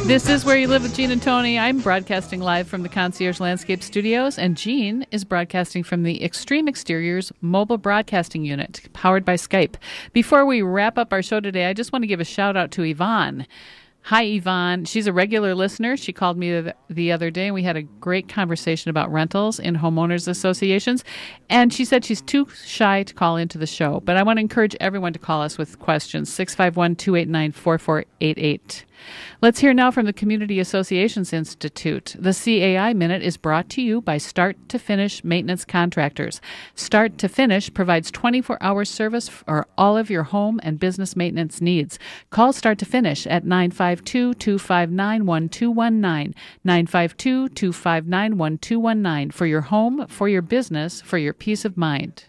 This is Where You Live with Gene and Tony. I'm broadcasting live from the Concierge Landscape Studios, and Gene is broadcasting from the Extreme Exteriors Mobile Broadcasting Unit, powered by Skype. Before we wrap up our show today, I just want to give a shout-out to Yvonne. Hi, Yvonne. She's a regular listener. She called me the other day, and we had a great conversation about rentals in homeowners associations. And she said she's too shy to call into the show. But I want to encourage everyone to call us with questions, 651-289-4488. Let's hear now from the Community Associations Institute. The CAI Minute is brought to you by Start to Finish Maintenance Contractors. Start to Finish provides 24-hour service for all of your home and business maintenance needs. Call Start to Finish at 952-259-1219, 952-259-1219 for your home, for your business, for your peace of mind.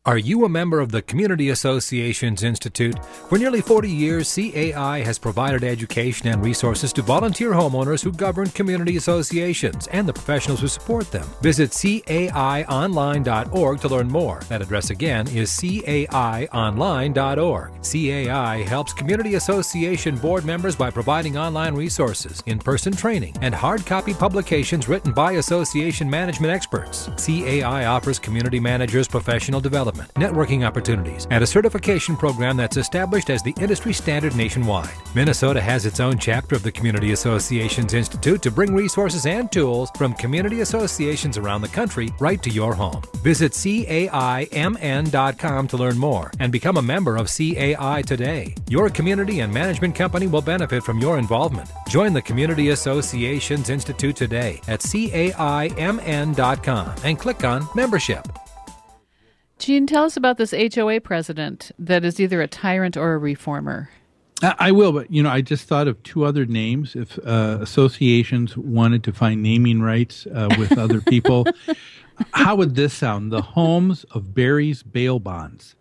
Are you a member of the Community Associations Institute? For nearly 40 years, CAI has provided education and resources to volunteer homeowners who govern community associations and the professionals who support them. Visit caionline.org to learn more. That address again is caionline.org. CAI helps community association board members by providing online resources, in-person training, and hard copy publications written by association management experts. CAI offers community managers professional development, networking opportunities, and a certification program that's established as the industry standard nationwide. Minnesota has its own chapter of the Community Associations Institute to bring resources and tools from community associations around the country right to your home. Visit caimn.com to learn more and become a member of CAI today. Your community and management company will benefit from your involvement. Join the Community Associations Institute today at caimn.com and click on Membership. Gene, tell us about this HOA president that is either a tyrant or a reformer. I will, but, I just thought of two other names. If associations wanted to find naming rights with other people, how would this sound? The Homes of Barry's Bail Bonds.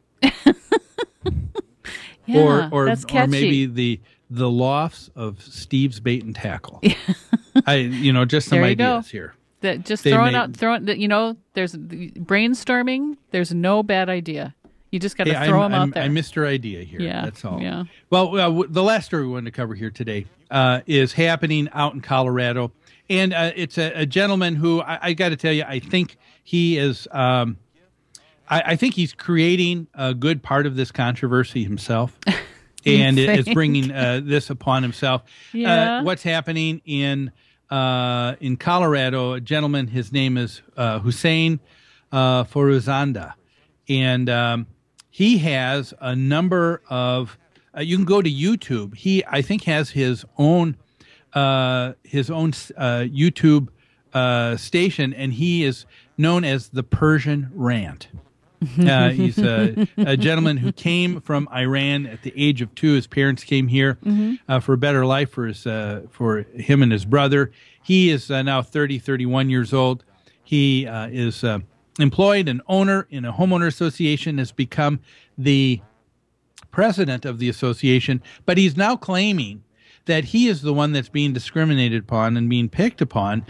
Yeah, or that's catchy. Or maybe the Lofts of Steve's Bait and Tackle. Just some ideas here. There's brainstorming. There's no bad idea. You just got to throw them out there. I missed your idea here. Yeah, that's all. Yeah. Well, the last story we wanted to cover here today is happening out in Colorado, and it's a gentleman who I got to tell you, I think he is. I think he's creating a good part of this controversy himself, and is bringing this upon himself. Yeah. What's happening in Colorado, a gentleman, his name is Hussein Foruzanda, and he has a number of. You can go to YouTube. He, I think, has his own YouTube station, and he is known as the Persian Rant. He's a gentleman who came from Iran at the age of 2. His parents came here for a better life for him and his brother. He is now 31 years old. He is employed and owner in a homeowner association, has become the president of the association, but he's now claiming that he is the one that's being discriminated upon and being picked upon.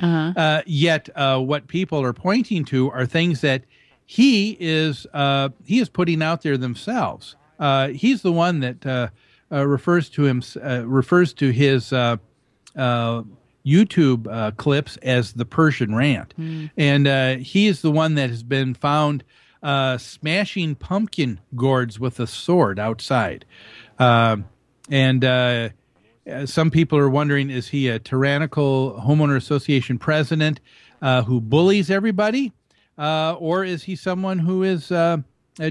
Yet what people are pointing to are things that he is putting out there themselves. He's the one that refers to his YouTube clips as the Persian Rant, and he is the one that has been found smashing pumpkin gourds with a sword outside, and some people are wondering: is he a tyrannical homeowner association president who bullies everybody? Or is he someone who is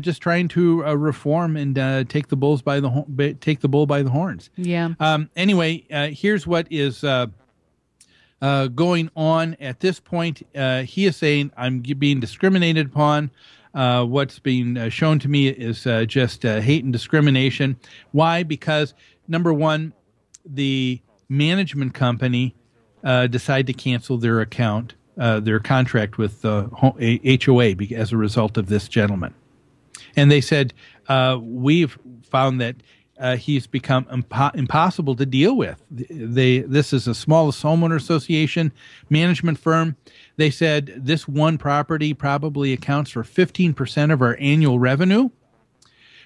just trying to reform and take the bull by the horns? Yeah. Anyway, here's what is going on at this point. He is saying, "I'm being discriminated upon. What's being shown to me is just hate and discrimination." Why? Because number one, the management company decided to cancel their account. Their contract with the HOA as a result of this gentleman. And they said, we've found that he's become impossible to deal with. This is the smallest homeowner association management firm. They said this one property probably accounts for 15% of our annual revenue.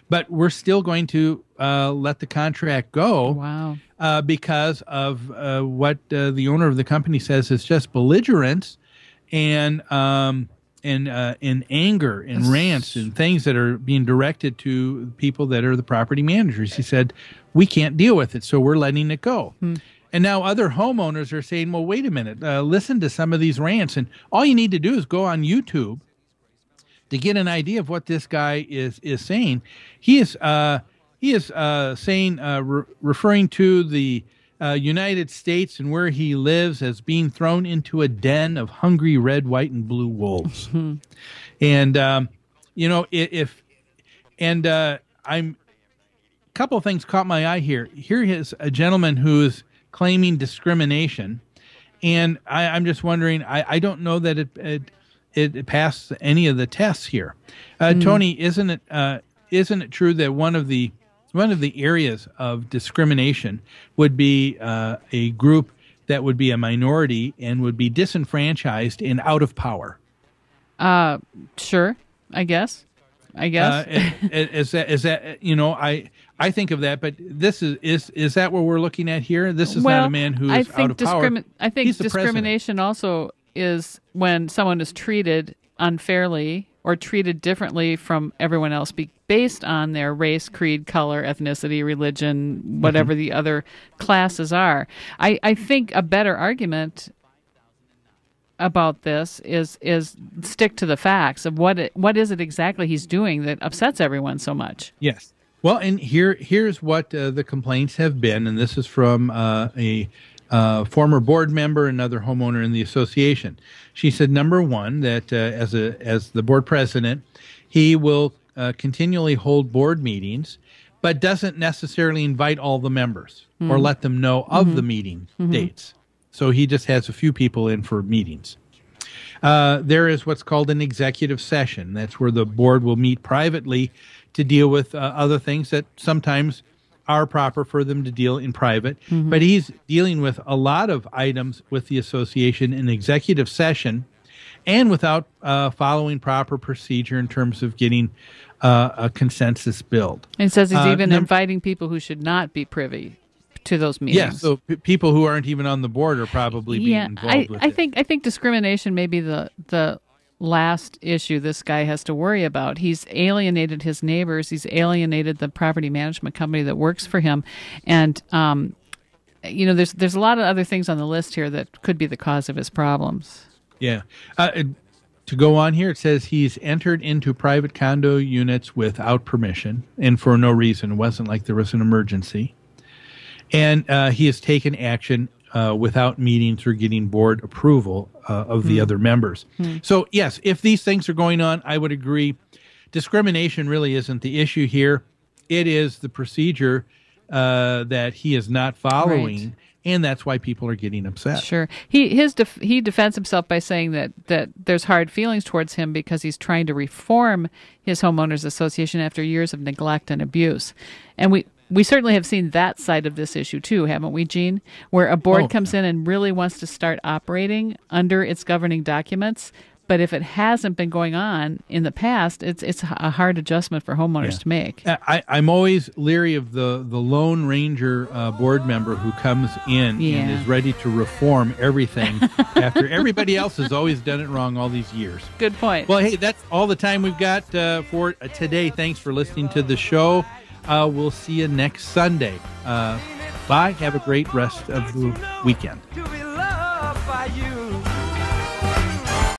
but we're still going to let the contract go. Wow. Because of what the owner of the company says is just belligerence and anger and rants and things that are being directed to people that are the property managers. He said, we can't deal with it, so we're letting it go. And now other homeowners are saying, well, wait a minute, listen to some of these rants. And all you need to do is go on YouTube to get an idea of what this guy is saying. He is saying, referring to the United States and where he lives as being thrown into a den of hungry red, white, and blue wolves. And I'm a couple of things caught my eye here. Here is a gentleman who is claiming discrimination, and I'm just wondering. I don't know that it passed any of the tests here. Tony, isn't it true that one of the areas of discrimination would be a group that would be a minority and would be disenfranchised and out of power? Sure, I guess. Is that I think of that, but this is that what we're looking at here? This is not a man who is out of power. I think discrimination also is when someone is treated unfairly or treated differently from everyone else based on their race, creed, color, ethnicity, religion, whatever the other classes are. I think a better argument about this is stick to the facts of what is it exactly he's doing that upsets everyone so much. Yes. Well, and here's what the complaints have been, and this is from a former board member, another homeowner in the association. She said, number one, that as the board president, he will continually hold board meetings, but doesn't necessarily invite all the members or let them know of the meeting dates. So he just has a few people in for meetings. There is what's called an executive session. That's where the board will meet privately to deal with other things that sometimes are proper for them to deal in private. But he's dealing with a lot of items with the association in executive session and without following proper procedure in terms of getting a consensus build. And says he's even inviting people who should not be privy to those meetings. Yes, so people who aren't even on the board are probably being involved with it. I think discrimination may be the last issue this guy has to worry about. He's alienated his neighbors. He's alienated the property management company that works for him. And, there's a lot of other things on the list here that could be the cause of his problems. Yeah. To go on here, it says he's entered into private condo units without permission and for no reason. It wasn't like there was an emergency. And he has taken action without meetings or getting board approval of the other members. So, yes, if these things are going on, I would agree. Discrimination really isn't the issue here. It is the procedure that he is not following, right. And that's why people are getting upset. Sure. He defends himself by saying that there's hard feelings towards him because he's trying to reform his homeowners association after years of neglect and abuse. And we certainly have seen that side of this issue too, haven't we, Gene? Where a board comes in and really wants to start operating under its governing documents, but if it hasn't been going on in the past, it's a hard adjustment for homeowners to make. I'm always leery of the Lone Ranger board member who comes in and is ready to reform everything after everybody else has always done it wrong all these years. Good point. Well, hey, that's all the time we've got for today. Thanks for listening to the show. We'll see you next Sunday. Bye. Have a great rest of the weekend.